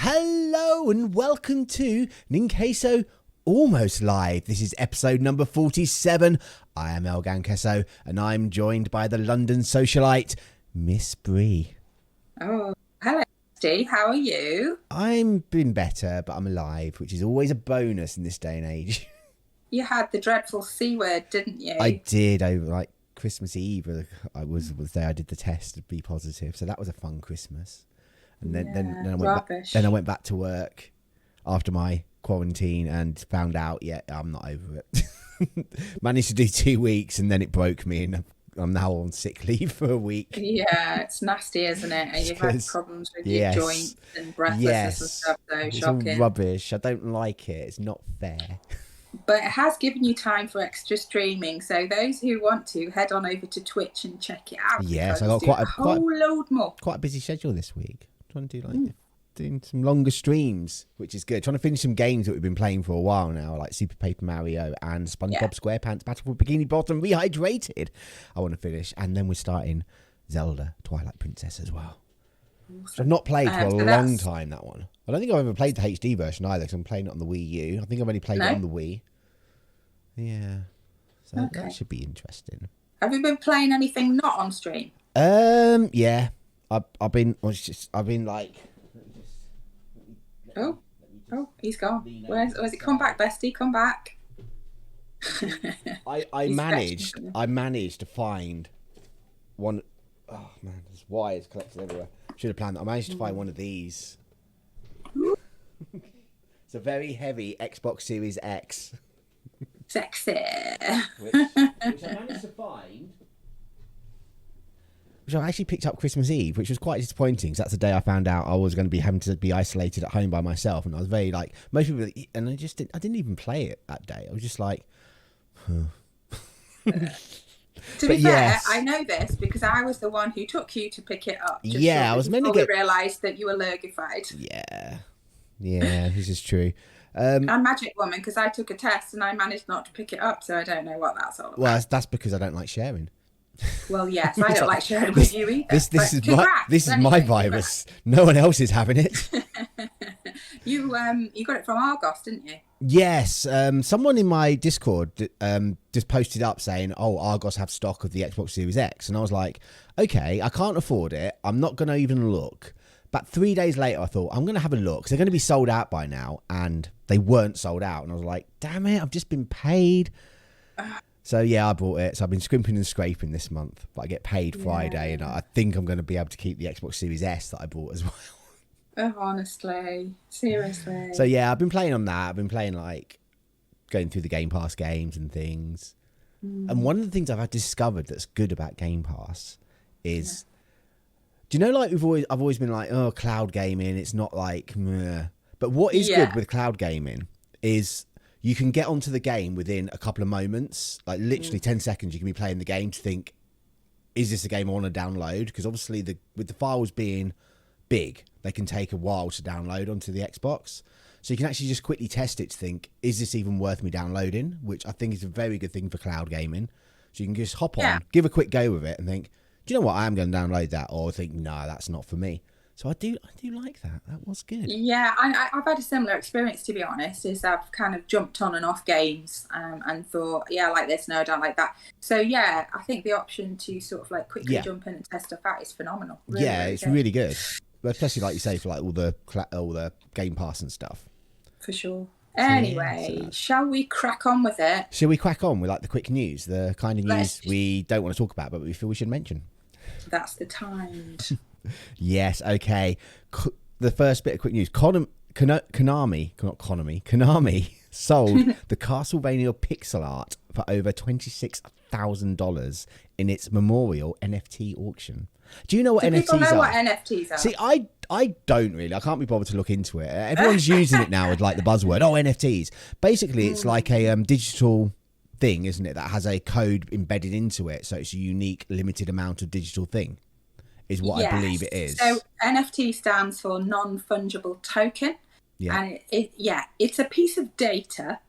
Hello and welcome to Ninqueso Almost Live. This is episode number 47. I am El Ninqueso and I'm joined by the London socialite, Miss Bree. Oh, hello, Steve. How are you? I'm been better, but I'm alive, which is always a bonus in this day and age. You had the dreadful C word, didn't you? I did over like Christmas Eve. I was the day I did the test to be positive, so that was a fun Christmas. And then I went back to work after my quarantine and found out, I'm not over it. Managed to do 2 weeks and then it broke me and I'm now on sick leave for a week. Yeah, it's nasty, isn't it? And you've had problems with your joints and breathlessness and stuff, so it's shocking. All rubbish. I don't like it. It's not fair. But it has given you time for extra streaming, so those who want to, head on over to Twitch and check it out. Yes, I got quite a load more. Quite a busy schedule this week. Trying to do doing some longer streams, which is good. Trying to finish some games that we've been playing for a while now, like Super Paper Mario and SpongeBob SquarePants Battle for Bikini Bottom Rehydrated. I want to finish, and then we're starting Zelda Twilight Princess as well. Awesome. I've not played for a long time, that one. I don't think I've ever played the HD version either, because I'm playing it on the Wii U. I think I've only played it on the Wii. Yeah, so that should be interesting. Have you been playing anything not on stream? Yeah. I've been like. Oh, he's gone. Where's he? Come back, bestie. Come back. I managed to find one. Oh man, there's wires collected everywhere. Should have planned that. I managed to find one of these. It's a very heavy Xbox Series X. Sexy. which I managed to find. Which I actually picked up Christmas Eve, which was quite disappointing because that's the day I found out I was going to be having to be isolated at home by myself, and I was very like most people, and I didn't even play it that day. I was just like, To be fair, I know this because I was the one who took you to pick it up. I was meant to get. Realised that you were allergified. Yeah, this is true. I'm Magic Woman because I took a test and I managed not to pick it up, so I don't know what that's all about. Well, that's because I don't like sharing. Well, yes, I don't like sharing with you either. This is my virus. No one else is having it. You got it from Argos, didn't you? Yes. Someone in my Discord just posted up saying, "Oh, Argos have stock of the Xbox Series X," and I was like, "Okay, I can't afford it. I'm not going to even look." But 3 days later, I thought I'm going to have a look because they're going to be sold out by now, and they weren't sold out. And I was like, "Damn it! I've just been paid." So yeah, I bought it. So I've been scrimping and scraping this month, but I get paid Friday, and I think I'm going to be able to keep the Xbox Series S that I bought as well. Oh, honestly, seriously. So yeah, I've been playing on that. I've been playing like going through the Game Pass games and things. And one of the things I've discovered that's good about Game Pass is, do you know, like I've always been like, oh, cloud gaming, it's not like, meh. But what is good with cloud gaming is you can get onto the game within a couple of moments, like literally 10 seconds. You can be playing the game to think, is this a game I want to download? Because obviously with the files being big, they can take a while to download onto the Xbox. So you can actually just quickly test it to think, is this even worth me downloading? Which I think is a very good thing for cloud gaming. So you can just hop on, give a quick go with it and think, do you know what? I am going to download that, or think, no, that's not for me. So I do like that. That was good. Yeah, I've had a similar experience, to be honest, is I've kind of jumped on and off games and thought, I like this, no, I don't like that. So yeah, I think the option to sort of like quickly jump in and test stuff out is phenomenal. Really, it's really good. Especially like you say, for like all the Game Pass and stuff. For sure. Anyway, shall we crack on with it? Shall we crack on with like the quick news, the kind of news we don't want to talk about, but we feel we should mention? That's the time. Yes, okay. The first bit of quick news. Konami sold the Castlevania pixel art for over $26,000 in its memorial NFT auction. Do you know what NFTs are? People know what NFTs are? See, I don't really. I can't be bothered to look into it. Everyone's using it now with like the buzzword, NFTs. Basically, it's like a digital thing, isn't it, that has a code embedded into it, so it's a unique, limited amount of digital thing. Is what I believe it is. So NFT stands for non-fungible token. Yeah. And it's a piece of data,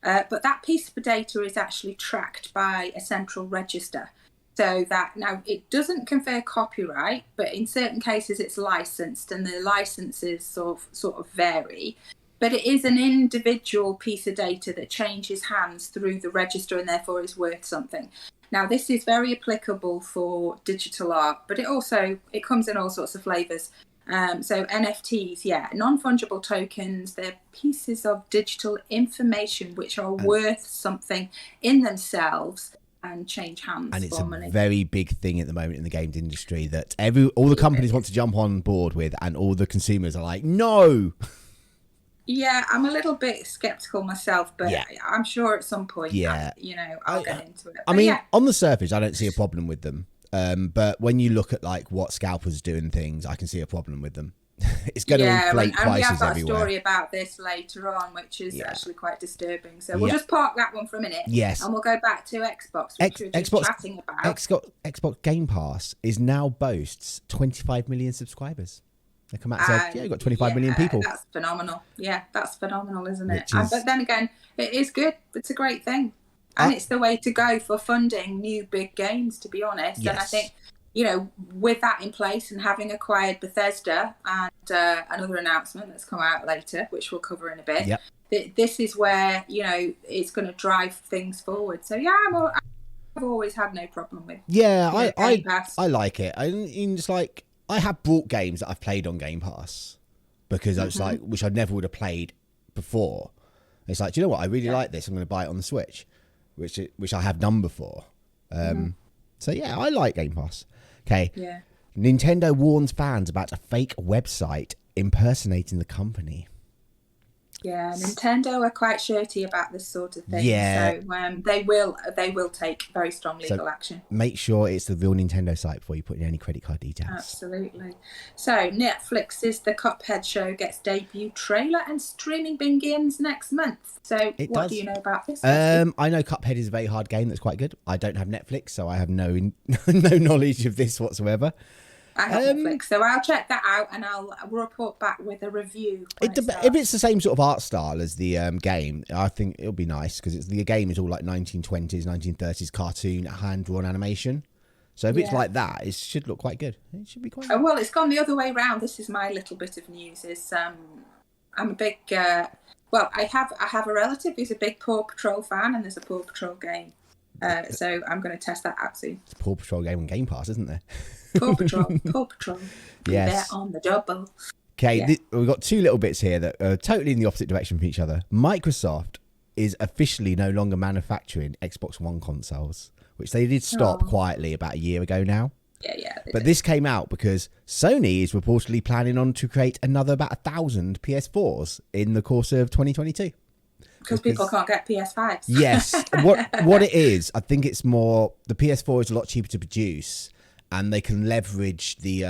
but that piece of data is actually tracked by a central register. So that now it doesn't confer copyright, but in certain cases it's licensed, and the licenses sort of vary. But it is an individual piece of data that changes hands through the register and therefore is worth something. Now, this is very applicable for digital art, but it comes in all sorts of flavors. So NFTs, non-fungible tokens, they're pieces of digital information which are worth something in themselves and change hands and it's for a money. very big thing at the moment in the games industry that all the companies want to jump on board with, and all the consumers are like, no. Yeah, I'm a little bit skeptical myself, but I'm sure at some point, I'll get into it. I mean, on the surface, I don't see a problem with them. But when you look at like what scalpers doing things, I can see a problem with them. It's going to inflate prices everywhere. And we have got a story about this later on, which is actually quite disturbing. So we'll just park that one for a minute. Yes. And we'll go back to Xbox, which we were just chatting about. Xbox Game Pass now boasts 25 million subscribers. They come out and say, you've got 25 million people. That's phenomenal. Yeah, that's phenomenal, isn't it? But then again, it is good. It's a great thing. And it's the way to go for funding new big games, to be honest. Yes. And I think, with that in place and having acquired Bethesda and another announcement that's come out later, which we'll cover in a bit, this is where, it's going to drive things forward. So, I've always had no problem with I like it. I have bought games that I've played on Game Pass because I was like, which I never would have played before. It's like, do you know what? I really like this. I'm going to buy it on the Switch, which I have done before. So yeah, I like Game Pass. Okay. Yeah. Nintendo warns fans about a fake website impersonating the company. Yeah, Nintendo are quite shirty about this sort of thing. Yeah. So they will take very strong legal action. Make sure it's the real Nintendo site before you put in any credit card details. Absolutely. So Netflix's The Cuphead show gets debut trailer and streaming begins next month. So what do you know about this? I know Cuphead is a very hard game that's quite good. I don't have Netflix, so I have no knowledge of this whatsoever. I have Netflix, so I'll check that out and I'll report back with a review. If it's the same sort of art style as the game, I think it'll be nice because the game is all like 1920s, 1930s cartoon, hand-drawn animation. So if it's like that, it should look quite good. It should be quite good. Well, it's gone the other way around. This is my little bit of news. I'm a big... I have a relative who's a big Paw Patrol fan, and there's a Paw Patrol game. So I'm going to test that out soon. It's a Paw Patrol game on Game Pass, isn't there? Paw Patrol. Yes. They're on the double. Okay, we've got two little bits here that are totally in the opposite direction from each other. Microsoft is officially no longer manufacturing Xbox One consoles, which they did stop quietly about a year ago now. Yeah. But this came out because Sony is reportedly planning on to create another about 1,000 PS4s in the course of 2022. Because people can't get PS5s. Yes. What it is, I think it's more, the PS4 is a lot cheaper to produce and they can leverage the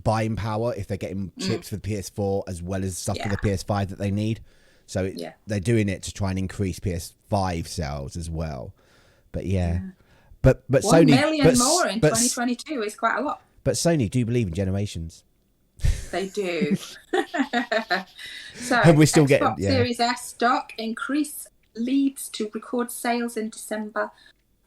buying power if they're getting chips for the PS4 as well as stuff for the PS5 that they need. So they're doing it to try and increase PS5 sales as well. But But 1 Sony... million more in 2022 is quite a lot. But Sony do believe in generations. They do. So and we're still Xbox getting Series S stock increase leads to record sales in December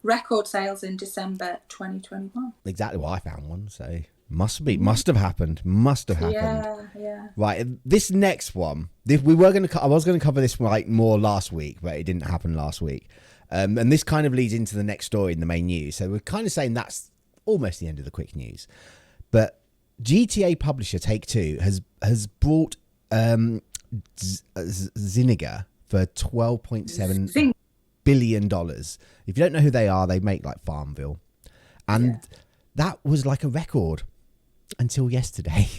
2021. Exactly what I found one, so must have happened. Yeah. Right, this next one, I was going to cover this more last week, but it didn't happen last week. And this kind of leads into the next story in the main news. So we're kind of saying that's almost the end of the quick news. But GTA publisher Take-Two has brought Zynga for $12.7 billion. If you don't know who they are, they make like Farmville. And that was like a record until yesterday.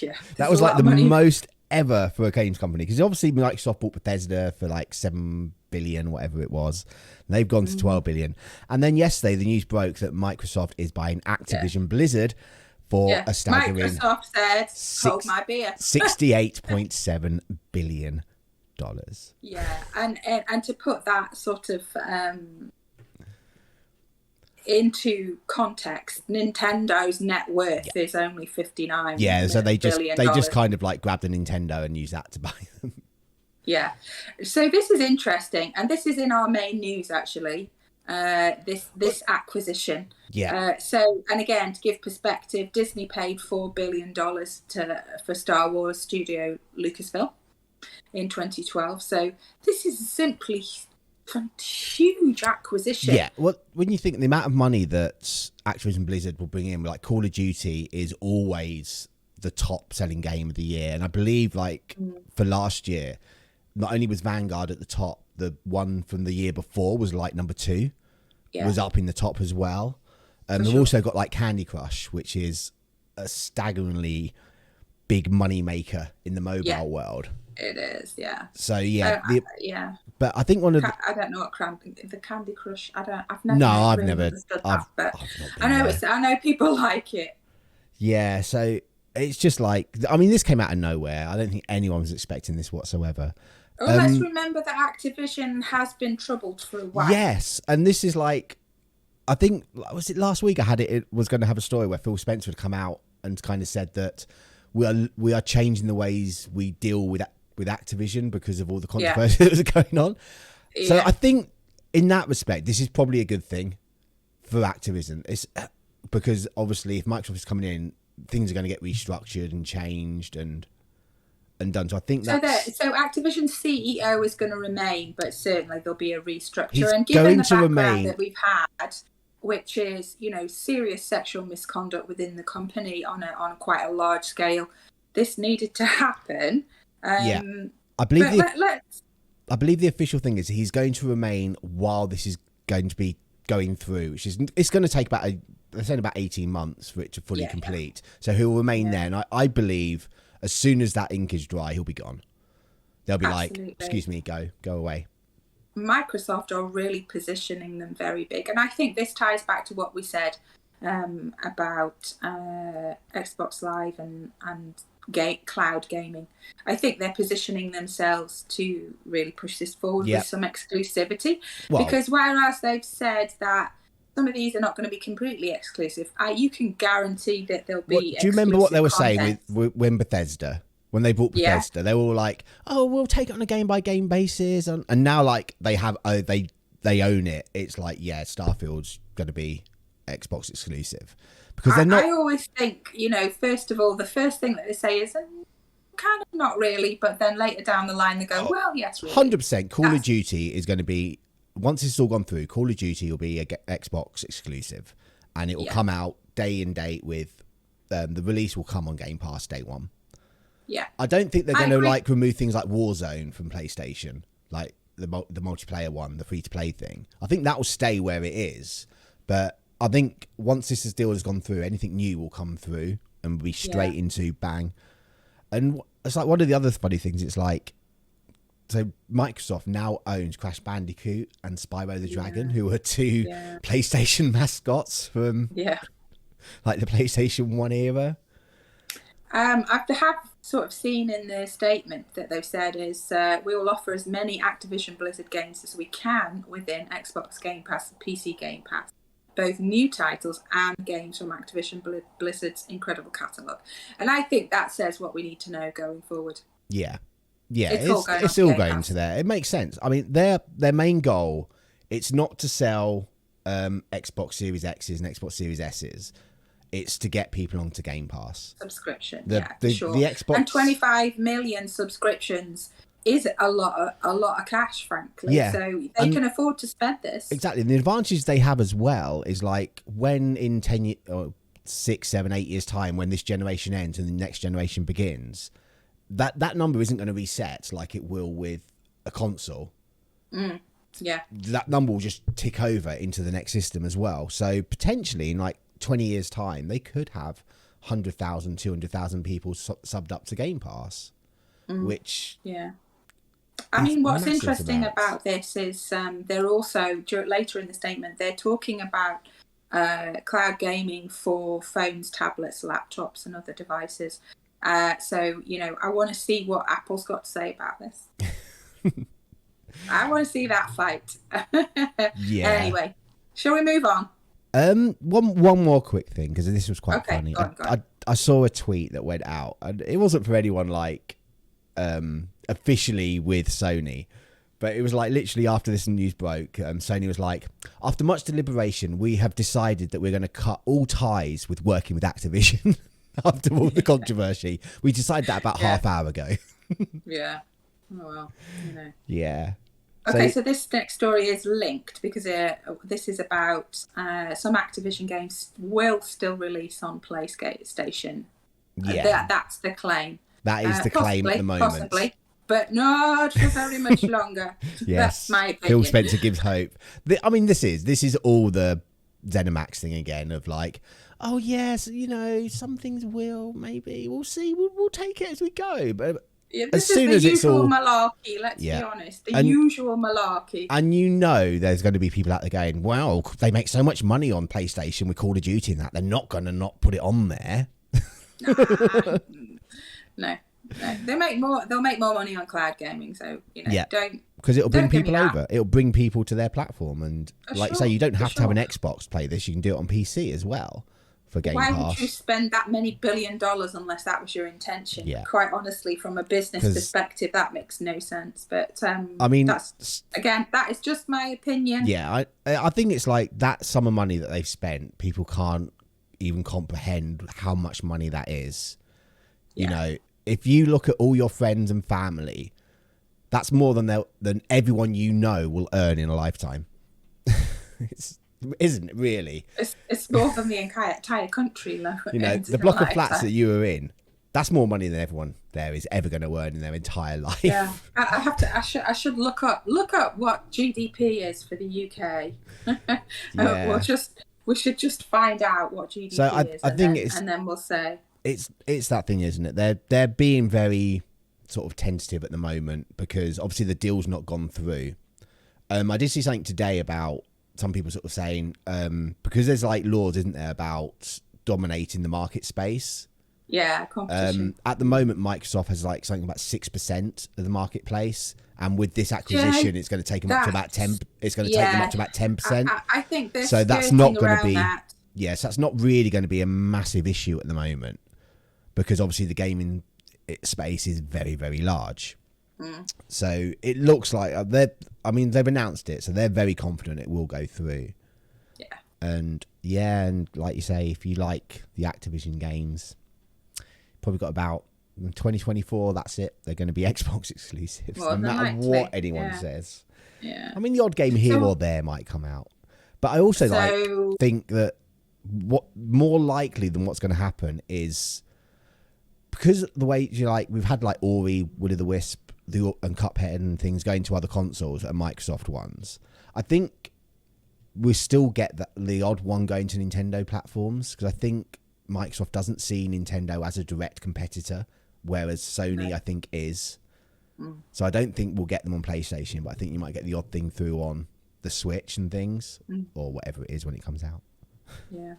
Yeah. That was like the most ever for a games company. Because obviously Microsoft bought Bethesda for like $7 billion, whatever it was. And they've gone to $12 billion. And then yesterday, the news broke that Microsoft is buying Activision Blizzard for a staggering... Microsoft said, hold my beer. $68.7 billion. Yeah, and to put that sort of into context, Nintendo's net worth is only $59 so they billion. just kind of like grabbed a Nintendo and used that to buy them. Yeah. So this is interesting, and this is in our main news actually. this acquisition. Yeah. So, and again, to give perspective, Disney paid $4 billion for Star Wars studio Lucasfilm in 2012. So this is simply a huge acquisition. Yeah. Well, when you think the amount of money that Activision Blizzard will bring in, like Call of Duty is always the top selling game of the year. And I believe like for last year, not only was Vanguard at the top, the one from the year before was like number 2, was up in the top as well. They've also got like Candy Crush, which is a staggeringly big money maker in the mobile world. It is, yeah. So yeah, But I think one of I don't know what the Candy Crush. I've never understood that, but I know people like it. Yeah, so it's just like, I mean, this came out of nowhere. I don't think anyone was expecting this whatsoever. Well, let's remember that Activision has been troubled for a while. Yes, and this is like, I think, was it last week I had it was going to have a story where Phil Spencer had come out and kind of said that we are changing the ways we deal with Activision because of all the controversy that was going on. Yeah. So I think in that respect, this is probably a good thing for Activision. It's because obviously if Microsoft is coming in, things are going to get restructured and changed and done. So I think that's... So Activision's CEO is going to remain, but certainly there'll be a restructure. He's and given going the to background remain... that we've had, which is, serious sexual misconduct within the company on quite a large scale, this needed to happen. I believe the official thing is he's going to remain while this is going to be going through, which is it's going to take about 18 months for it to fully complete. So he'll remain there, and I believe as soon as that ink is dry, he'll be gone. They'll be like, "Excuse me, go away." Microsoft are really positioning them very big, and I think this ties back to what we said about Xbox Live and cloud gaming. I think they're positioning themselves to really push this forward with some exclusivity, because whereas they've said that some of these are not going to be completely exclusive, you can guarantee that there'll be. Do you remember what they were saying when Bethesda? When they bought Bethesda, they were all like, "Oh, we'll take it on a game by game basis," and now like they have, they own it. It's like, Starfield's going to be Xbox exclusive because they're not. I always think, first of all, the first thing that they say is kind of not really, but then later down the line they go, well, yes, really. 100%. Call of Duty is going to be, once it's all gone through, Call of Duty will be a Xbox exclusive, and it will come out day and date with the release will come on Game Pass day one. Yeah, I don't think they're going to like remove things like Warzone from PlayStation, like the multiplayer one, the free to play thing. I think that will stay where it is, but I think once this deal has gone through, anything new will come through and be straight into bang. And it's like one of the other funny things. It's like, so Microsoft now owns Crash Bandicoot and Spyro the Dragon, who are two PlayStation mascots from like the PlayStation 1 era. I have sort of seen in the statement that they've said is we will offer as many Activision Blizzard games as we can within Xbox Game Pass and PC Game Pass, both new titles and games from Activision Blizzard's incredible catalogue. And I think that says what we need to know going forward. Yeah, it's all going to there. It makes sense. I mean, their main goal, it's not to sell Xbox Series X's and Xbox Series S's. It's to get people onto Game Pass. Subscription, for sure. The Xbox... And 25 million subscriptions is a lot of cash, frankly. Yeah. So they can afford to spend this. Exactly. And the advantage they have as well is like when in 10 years, or 6, 7, 8 years time, when this generation ends and the next generation begins, that number isn't going to reset like it will with a console. Yeah. That number will just tick over into the next system as well. So potentially in like 20 years time, they could have 100,000, 200,000 people subbed up to Game Pass, which... Yeah. I mean, what's interesting about this is they're also, later in the statement, they're talking about cloud gaming for phones, tablets, laptops, and other devices. So, I want to see what Apple's got to say about this. I want to see that fight. Anyway, shall we move on? One more quick thing, because this was quite funny. Go on. I saw a tweet that went out, and it wasn't for anyone like officially with Sony, But it was like literally after this news broke, Sony was like, after much deliberation, we have decided that we're going to cut all ties with working with Activision. After all the controversy, we decided that about half hour ago. Yeah. Oh well, Yeah. Okay, so this next story is linked because this is about some Activision games will still release on PlayStation. Yeah. That's the claim. That is the claim at the moment. Possibly, but not for very much longer. Yes. That's my opinion. Phil Spencer gives hope. I mean, this is all the ZeniMax thing again of like, oh yes, some things will, maybe we'll see, we'll take it as we go. But this is the usual malarkey. Let's be honest, the usual malarkey. And there's going to be people out there going, "Wow, they make so much money on PlayStation with Call of Duty and that. They're not going to not put it on there." No, they make more. They'll make more money on cloud gaming. So don't, because it'll bring people over. It'll bring people to their platform, and like you say, you don't have to have an Xbox to play this. You can do it on PC as well. Why would you spend that many $1 billion unless that was your intention? Yeah. Quite honestly, from a business perspective, that makes no that is just my opinion. Yeah, I think it's like that sum of money that they've spent, people can't even comprehend how much money that is. Yeah. If you look at all your friends and family, that's more than everyone will earn in a lifetime. Isn't it really? It's more than the entire country. The block of flats that you were in, that's more money than everyone there is ever going to earn in their entire life. Yeah, I should look up what GDP is for the UK. We should just find out what GDP is. And then we'll say it's that thing, isn't it? They're being very sort of tentative at the moment because obviously the deal's not gone through. I did see something today about some people sort of saying because there's like laws, isn't there, about dominating the market space. Yeah, competition. At the moment, Microsoft has like something about 6% of the marketplace, and with this acquisition, it's going to take them up to about 10. It's going to take them up to about 10%. I think this. So that's not going to be. Yes, that's not really going to be a massive issue at the moment because obviously the gaming space is very, very large. So it looks like they've announced it, so they're very confident it will go through. And like you say, if you like the Activision games, probably got about 2024. That's it. They're going to be Xbox exclusives, no matter what anyone says. Yeah. I mean, the odd game here or there might come out, but I also think that what more likely than what's going to happen is because the way we've had like Ori, Will o' the Wisp, and Cuphead and things going to other consoles and Microsoft ones. I think we still get the odd one going to Nintendo platforms because I think Microsoft doesn't see Nintendo as a direct competitor, whereas Sony I think is. So I don't think we'll get them on PlayStation, but I think you might get the odd thing through on the Switch and things or whatever it is when it comes out. Yeah.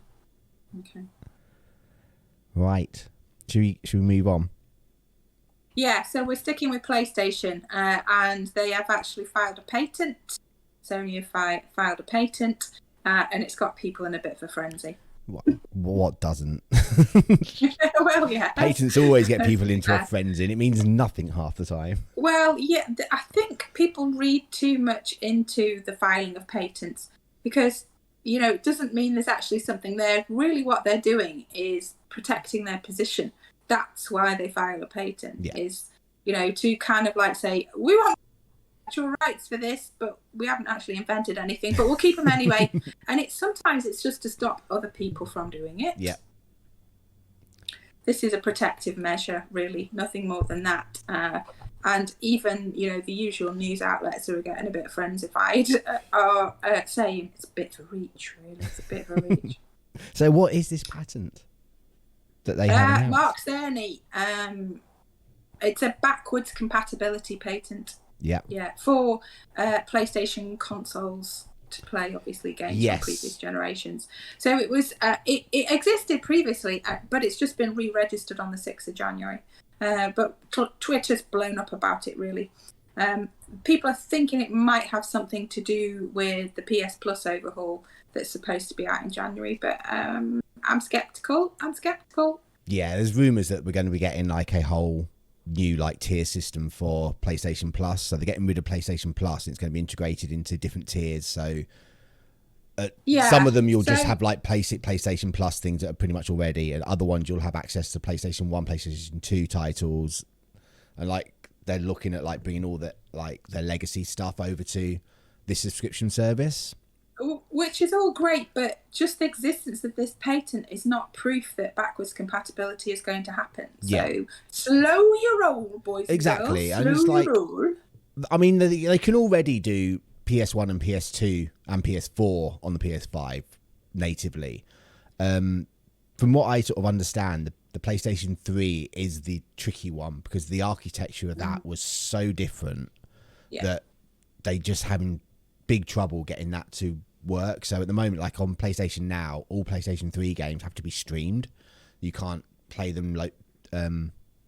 Okay. Right. Should we move on? Yeah, so we're sticking with PlayStation, and they have actually filed a patent. Sony have filed a patent, and it's got people in a bit of a frenzy. What doesn't? Well, yeah. Patents always get people into a frenzy, and it means nothing half the time. Well, yeah, I think people read too much into the filing of patents because, it doesn't mean there's actually something there. Really what they're doing is protecting their position. That's why they file a patent, is, to kind of like say, we want actual rights for this, but we haven't actually invented anything, but we'll keep them anyway. And sometimes it's just to stop other people from doing it. Yeah. This is a protective measure, really, nothing more than that. And even, the usual news outlets who are getting a bit frenzified are saying it's a bit of a reach, really. It's a bit of a reach. So what is this patent that they have announced? Mark Cerny. It's a backwards compatibility patent. Yeah, for PlayStation consoles to play, obviously, games from previous generations. So it was it existed previously, but it's just been re-registered on the 6th of January. But Twitter's blown up about it, really. People are thinking it might have something to do with the PS Plus overhaul that's supposed to be out in January, but I'm skeptical. Yeah, there's rumours that we're going to be getting like a whole new like tier system for PlayStation Plus. So they're getting rid of PlayStation Plus, and it's going to be integrated into different tiers. So some of them you'll just have like PlayStation Plus things that are pretty much already, and other ones you'll have access to PlayStation 1, PlayStation 2 titles, and like they're looking at like bringing all that like their legacy stuff over to this subscription service. Which is all great, but just the existence of this patent is not proof that backwards compatibility is going to happen. So slow your roll, boys. Exactly. And girls. Slow your roll. I mean, they can already do PS1 and PS2 and PS4 on the PS5 natively. From what I sort of understand, the PlayStation 3 is the tricky one because the architecture of that was so different that they just having big trouble getting that to work. So at the moment, like on PlayStation Now, all PlayStation 3 games have to be streamed. You can't play them like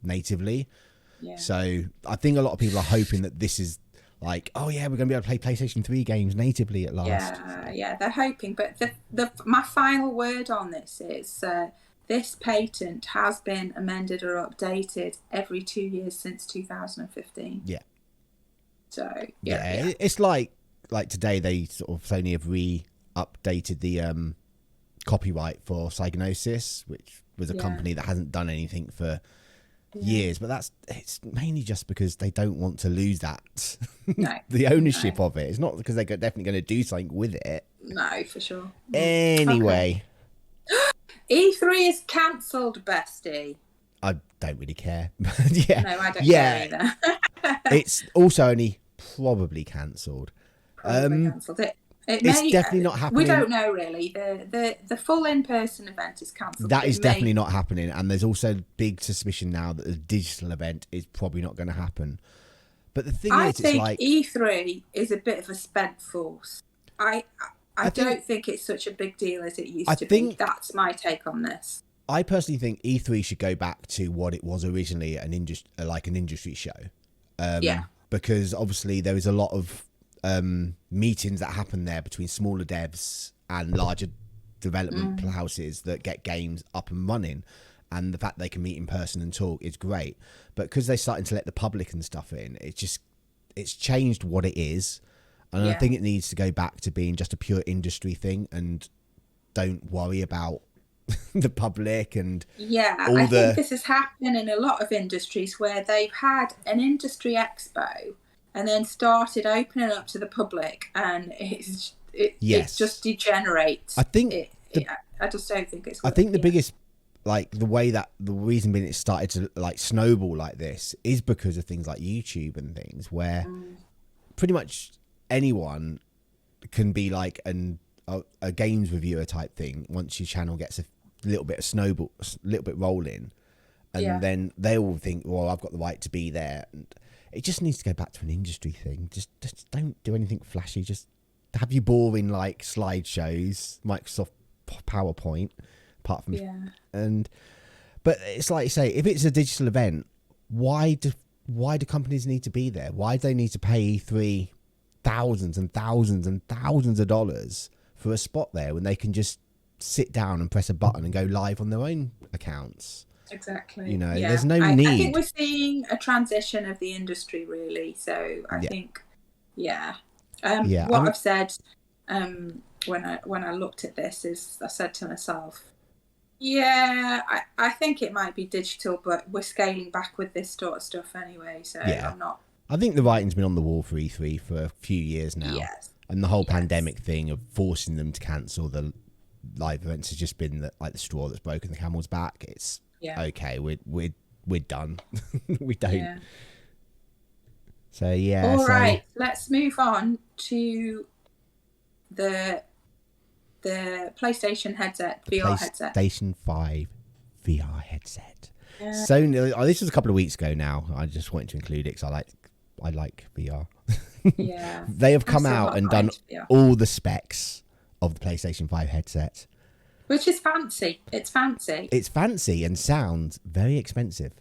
natively. So I think a lot of people are hoping that this is like, oh yeah, we're going to be able to play PlayStation 3 games natively at last. Yeah, they're hoping. But my final word on this is this patent has been amended or updated every 2 years since 2015. Yeah. So it's like today they sort of Sony have updated the copyright for Psygnosis, which was a company that hasn't done anything for years, but it's mainly just because they don't want to lose that the ownership of it. It's not because they're definitely going to do something with it. No, for sure. Anyway, E3 is cancelled, bestie. I don't really care. No, I don't care either. It's also only probably cancelled. It's definitely not happening. We don't know really. The full in-person event is cancelled. That is definitely not happening, and there's also big suspicion now that the digital event is probably not going to happen. But the thing is, it's like E3 is a bit of a spent force. I don't think it's such a big deal as it used to be. That's my take on this. I personally think E3 should go back to what it was originally, an industry show. Because obviously there is a lot of meetings that happen there between smaller devs and larger development houses that get games up and running, and the fact they can meet in person and talk is great. But because they're starting to let the public and stuff in, it's changed what it is, and I think it needs to go back to being just a pure industry thing and don't worry about the public and I think this is happening in a lot of industries where they've had an industry expo and then started opening up to the public, and it just degenerates. I think I just don't think it's. I think the biggest, like the reason being it started to like snowball like this is because of things like YouTube and things where pretty much anyone can be like a games reviewer type thing once your channel gets a little bit rolling, and then they all think, well, I've got the right to be there. And it just needs to go back to an industry thing. Just don't do anything flashy. Just have you boring like slideshows, Microsoft PowerPoint, apart from but it's like you say, if it's a digital event, why do companies need to be there? Why do they need to pay E3 thousands and thousands and thousands of dollars for a spot there when they can just sit down and press a button and go live on their own accounts? Exactly. There's no need. I think we're seeing a transition of the industry, really. So I think, I've said when I looked at this is I said to myself, I think it might be digital, but we're scaling back with this sort of stuff anyway. So I'm not. I think the writing's been on the wall for E3 for a few years now. Yes. And the whole pandemic thing of forcing them to cancel the live events has just been the straw that's broken the camel's back. It's okay, we're done. We don't. Yeah. So All right, let's move on to the PlayStation headset, VR headset. PlayStation 5 VR headset. Yeah. So this was a couple of weeks ago now. I just wanted to include it because I like VR. Yeah. They have come out and done all the specs of the PlayStation 5 headset. Which is fancy. It's fancy. It's fancy and sounds very expensive.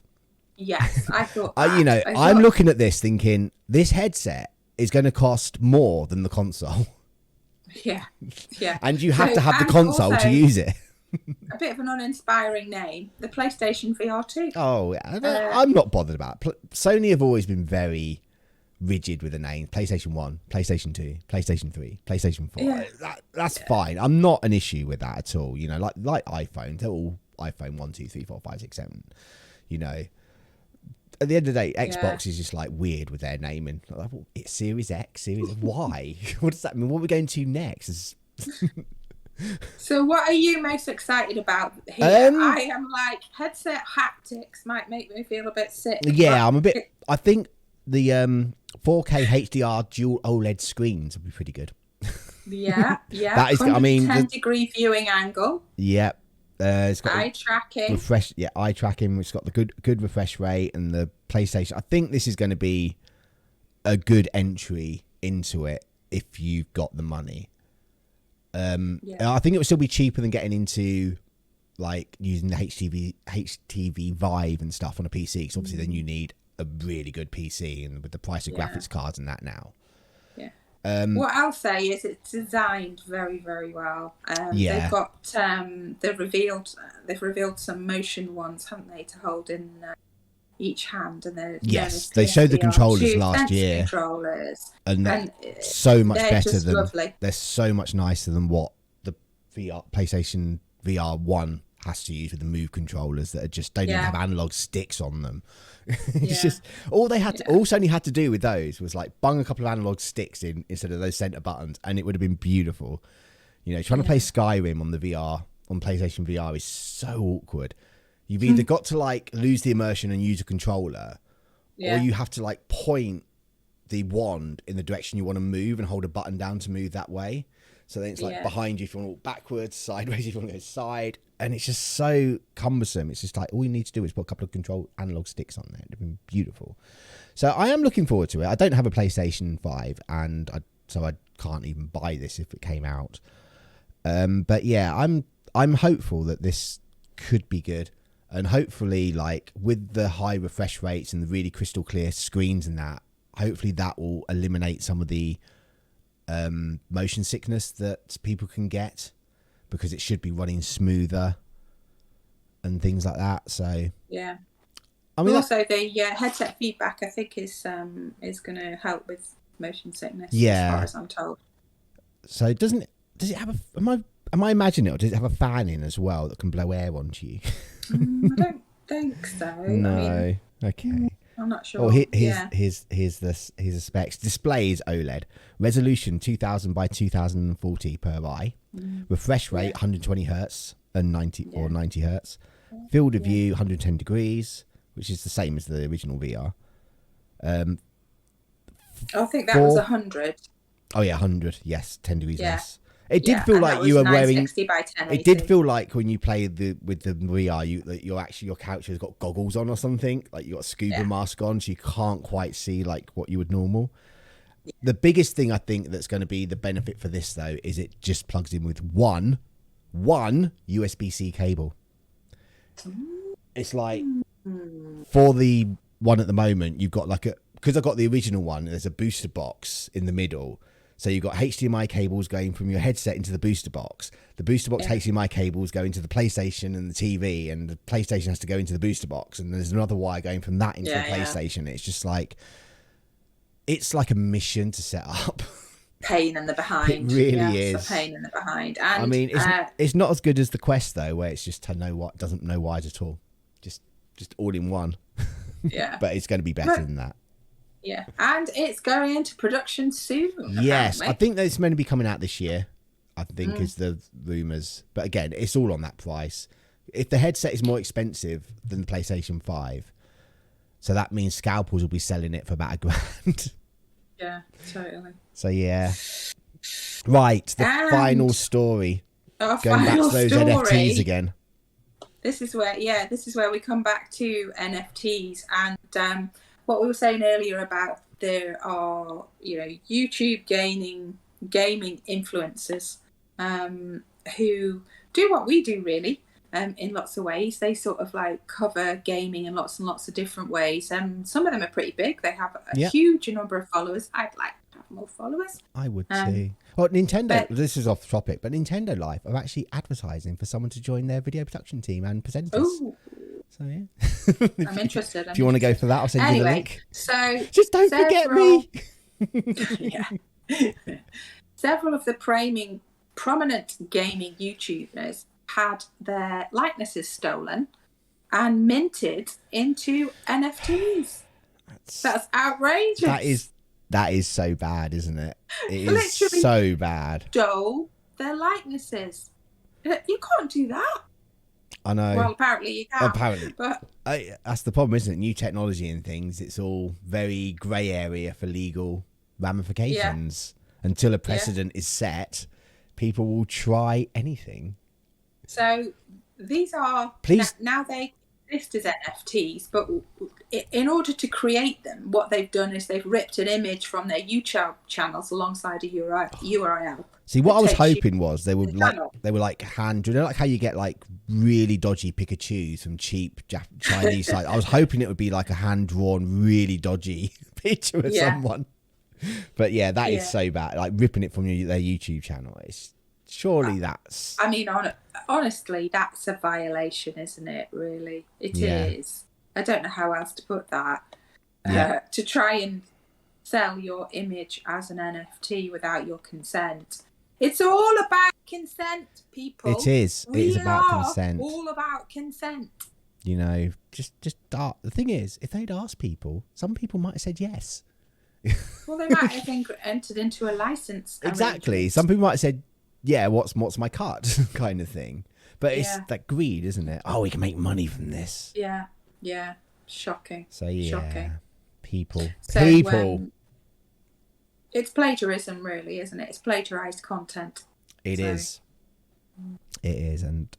Yes, I thought I'm looking at this thinking, this headset is going to cost more than the console. Yeah. And you have to have the console to use it. a bit of an uninspiring name. The PlayStation VR2. Oh, yeah. I'm not bothered about it. Sony have always been very rigid with the name. PlayStation 1, PlayStation 2, PlayStation 3, PlayStation 4. Yeah. That's fine. I'm not an issue with that at all. You know, like iPhones, they're all iPhone 1, 2, 3, 4, 5, 6, 7. You know, at the end of the day, Xbox is just like weird with their naming. Like, well, it's Series X, Series Y. What does that mean? What are we going to next? So what are you most excited about here? I am like, headset haptics might make me feel a bit sick. Yeah, I'm a bit... I think the 4K HDR dual OLED screens would be pretty good. Yeah. That is, I mean... 10-degree viewing angle. Yep. It's got eye tracking. Eye tracking. It's got the good refresh rate and the PlayStation. I think this is going to be a good entry into it if you've got the money. I think it would still be cheaper than getting into like using the HTV Vive and stuff on a PC. Because obviously, then you need a really good PC, and with the price of graphics cards and that now. What I'll say is it's designed very, very well. Yeah. They've got they've revealed some motion ones, haven't they, to hold in each hand, and yes, they showed the controllers last year, and they're so much better than lovely. They're so much nicer than what the PlayStation VR 1 has to use with the Move controllers that are just don't even have analog sticks on them. It's just all Sony had to do with those was like bung a couple of analog sticks in instead of those center buttons, and it would have been beautiful. You know, trying to play Skyrim on the VR on PlayStation VR is so awkward. You've either got to like lose the immersion and use a controller, or you have to like point the wand in the direction you want to move and hold a button down to move that way. So then it's like behind you if you want to walk backwards, sideways if you want to go side. And it's just so cumbersome. It's just like all you need to do is put a couple of control analog sticks on there. It'd be beautiful. So I am looking forward to it. I don't have a PlayStation 5, and so I can't even buy this if it came out. But yeah, I'm hopeful that this could be good. And hopefully, like with the high refresh rates and the really crystal clear screens and that, hopefully that will eliminate some of the motion sickness that people can get, because it should be running smoother and things like that. So yeah, I mean, also the headset feedback I think is going to help with motion sickness. As far as I'm told. So does it have a? Am I imagining it, or does it have a fan in as well that can blow air onto you? I don't think so. No. I mean, okay. I'm not sure. Oh, here's the specs. Display is OLED. Resolution 2000 by 2040 per eye. Refresh rate 120 hertz and 90 hertz. Field of view 110 degrees, which is the same as the original VR. I think that was 100. Oh yeah, 100. Yes, 10 degrees less. It did feel like you were wearing. By 1080. It did feel like when you play with the VR, that your character has got goggles on or something. Like you got a scuba mask on, so you can't quite see like what you would normal. Yeah. The biggest thing I think that's going to be the benefit for this though is it just plugs in with one USB-C cable. It's like for the one at the moment, you've got like because I got the original one. There's a booster box in the middle. So you've got HDMI cables going from your headset into the booster box. The booster box HDMI cables go into the PlayStation and the TV, and the PlayStation has to go into the booster box. And there's another wire going from that into the PlayStation. It's just like, it's like a mission to set up. Pain in the behind. It really is. It's a pain in the behind. And, I mean, it's not as good as the Quest though, where it's just doesn't know wires at all. Just all in one. Yeah. But it's going to be better than that. Yeah, and it's going into production soon. Yes, I think that it's meant to be coming out this year, I think is the rumours. But again, it's all on that price. If the headset is more expensive than the PlayStation 5, so that means scalpels will be selling it for about $1,000. Yeah, totally. So yeah. Right, the final story. Going back to those NFTs again. This is where we come back to NFTs and what we were saying earlier about there are, YouTube gaming influencers who do what we do really in lots of ways. They sort of like cover gaming in lots and lots of different ways. Some of them are pretty big. They have a huge number of followers. I'd like to have more followers. I would too. Well, Nintendo, But, this is off topic, but Nintendo Life are actually advertising for someone to join their video production team and presenters. ooh, So, yeah. I'm interested. If you want to go for that, I'll send you the link. So just don't forget me. Yeah. Several of the prominent gaming YouTubers had their likenesses stolen and minted into NFTs. That's outrageous. That is so bad, isn't it? It is Literally so bad. Stole their likenesses. You can't do that. I know. Well, apparently you can. Apparently. But that's the problem, isn't it? New technology and things, it's all very grey area for legal ramifications. Until a precedent is set, people will try anything. So these are now they exist as NFTs, but in order to create them, what they've done is they've ripped an image from their YouTube channels alongside a URL. See, what I was hoping was they were like hand. Do you know like how you get like really dodgy Pikachus from cheap Chinese sites? I was hoping it would be like a hand drawn, really dodgy picture of someone. But yeah, that is so bad. Like ripping it from their YouTube channel. It's surely that's. I mean, honestly, that's a violation, isn't it? Really, it is. I don't know how else to put that. To try and sell your image as an NFT without your consent. It's all about consent, people. It is. It is about consent. All about consent. You know, just the thing is, if they'd asked people, some people might have said yes. Well, they might have entered into a license. Exactly. Some people might have said, "Yeah, what's my cut?" kind of thing. But it's that greed, isn't it? Oh, we can make money from this. Yeah. Shocking. So shocking. People. It's plagiarism, really, isn't it? It's plagiarized content. It is, and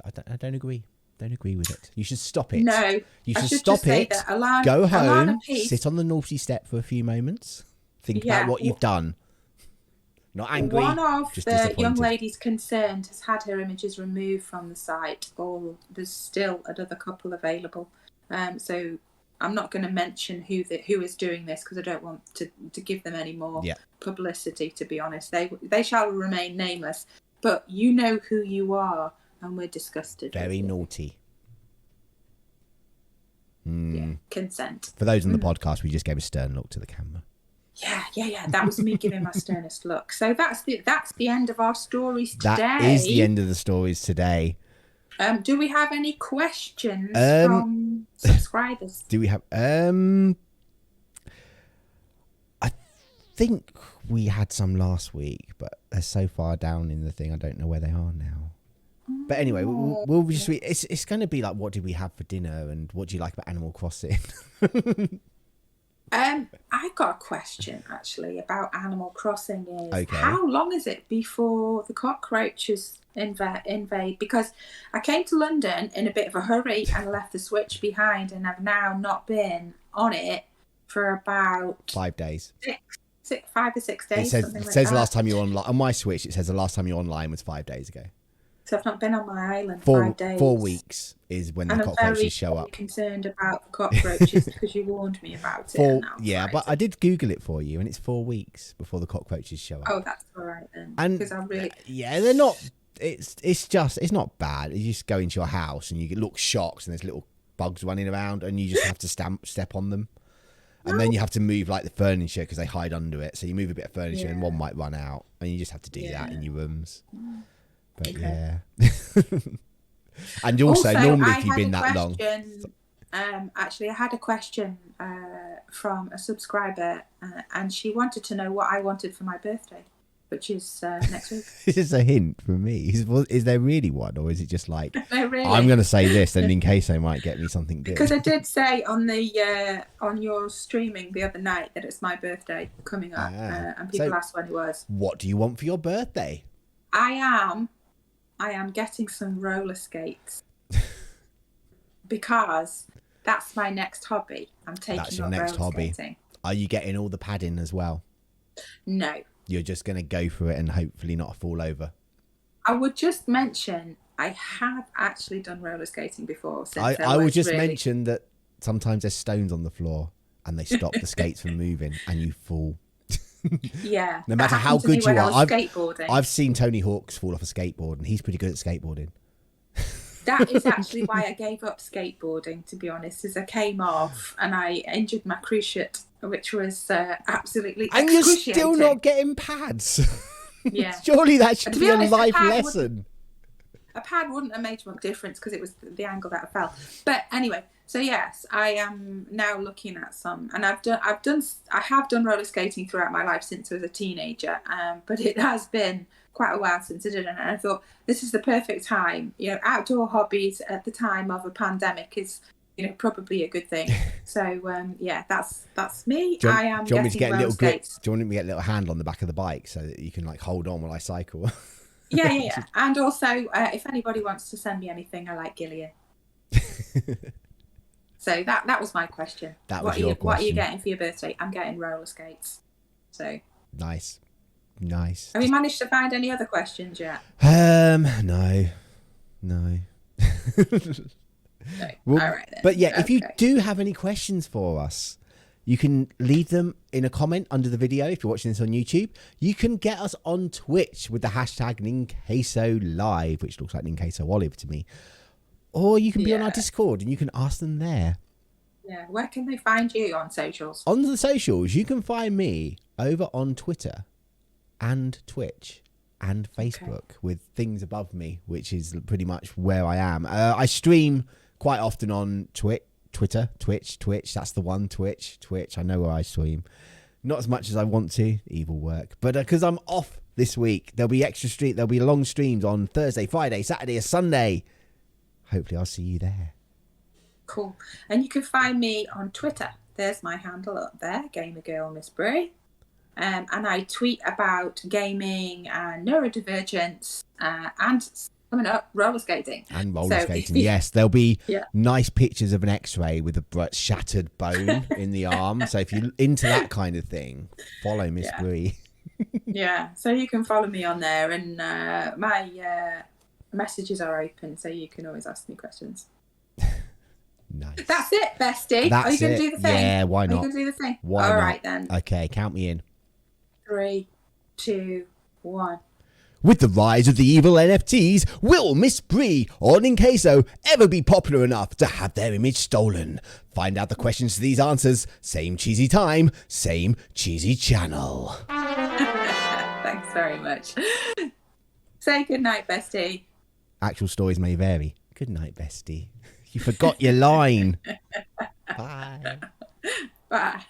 I don't agree. Don't agree with it. You should stop it. No, you should stop it. Go home, sit on the naughty step for a few moments, think about what you've done. Not angry. One of just the young ladies concerned has had her images removed from the site, or there's still another couple available. So I'm not going to mention who is doing this because I don't want to give them any more publicity, to be honest. They shall remain nameless, but you know who you are, and we're disgusted. Very naughty. Yeah, consent. For those on the podcast, we just gave a stern look to the camera. Yeah. That was me giving my sternest look. So that's the end of our stories today. That is the end of the stories today. Do we have any questions from subscribers? Do we have? I think we had some last week, but they're so far down in the thing, I don't know where they are now. But anyway, we'll just it's going to be like, what did we have for dinner, and what do you like about Animal Crossing? I've got a question actually about Animal Crossing. How long is it before the cockroaches invade? Because I came to London in a bit of a hurry and left the Switch behind, and I've now not been on it for about 5 days. 5 or 6 days. It says the last time you were online on my Switch. It says the last time you were online was 5 days ago. So I've not been on my island 5 days. 4 weeks is when the cockroaches show up. I'm very concerned about the cockroaches because you warned me about it. But I did Google it for you, and it's 4 weeks before the cockroaches show up. Oh, that's all right then. Because I'm really they're not. It's not bad. You just go into your house and you look shocked, and there's little bugs running around, and you just have to step on them. And then you have to move like the furniture because they hide under it. So you move a bit of furniture and one might run out, and you just have to do that in your rooms. But and also normally if you've been that long. Actually, I had a question from a subscriber, and she wanted to know what I wanted for my birthday, which is next week. This is a hint from me. Is there really one, or is it just like no, really? I'm going to say this, and Ninqueso might get me something good? Because I did say on your streaming the other night that it's my birthday coming up, and people asked when it was. What do you want for your birthday? I am getting some roller skates because that's my next hobby. I'm taking That's your next hobby. Skating. Are you getting all the padding as well? No. You're just going to go for it and hopefully not fall over. I would just mention I have actually done roller skating before. I would just mention that sometimes there's stones on the floor and they stop the skates from moving and you fall. Yeah. No matter That how happened to me good when you I are. was skateboarding. I've seen Tony Hawk's fall off a skateboard, and he's pretty good at skateboarding. That is actually why I gave up skateboarding, to be honest, is I came off and I injured my cruciate, which was absolutely And you're excruciating. still not getting pads. Yeah. Surely that should be honest, a life lesson. A pad wouldn't have made much difference because it was the angle that I fell. But anyway, so yes, I am now looking at some, and I have done roller skating throughout my life since I was a teenager. But it has been quite a while since I did it, and I thought this is the perfect time. You know, outdoor hobbies at the time of a pandemic is, you know, probably a good thing. So yeah, that's me. Do you, I am do you want me to getting get a little skates. Do you want me to get a little hand on the back of the bike so that you can like hold on while I cycle? Yeah. And also, if anybody wants to send me anything, I like Gillian. So that was my question. That was your question. What are you getting for your birthday? I'm getting roller skates. So nice. Have you managed to find any other questions yet? No. No. Well, all right then. But yeah, if you do have any questions for us, you can leave them in a comment under the video. If you're watching this on YouTube, you can get us on Twitch with the hashtag Ninqueso Live, which looks like Ninqueso Olive to me. Or you can be on our Discord and you can ask them there. Yeah, where can they find you on socials? On the socials, you can find me over on Twitter and Twitch and Facebook with things above me, which is pretty much where I am. I stream quite often on Twitch. That's the one. Twitch. I know where I stream. Not as much as I want to. Evil work. But because I'm off this week, there'll be long streams on Thursday, Friday, Saturday, or Sunday. Hopefully I'll see you there. Cool. And you can find me on Twitter. There's my handle up there, Gamer Girl Miss Bray. And I tweet about gaming and neurodivergence and coming up roller skating. And roller skating, yes. There'll be Yeah. nice pictures of an X-ray with a shattered bone in the arm. So if you're into that kind of thing, follow Miss Bree. Yeah, so you can follow me on there, and my messages are open, so you can always ask me questions. Nice. That's it, bestie. Are you going to do the thing? Yeah, why not? Are you going to do the thing? Why All not? right then. Okay, count me in. 3, 2, 1. With the rise of the evil NFTs, will Miss Bree or Ninqueso ever be popular enough to have their image stolen? Find out the questions to these answers. Same cheesy time, same cheesy channel. Thanks very much. Say goodnight, bestie. Actual stories may vary. Good night, bestie. You forgot your line. Bye. Bye.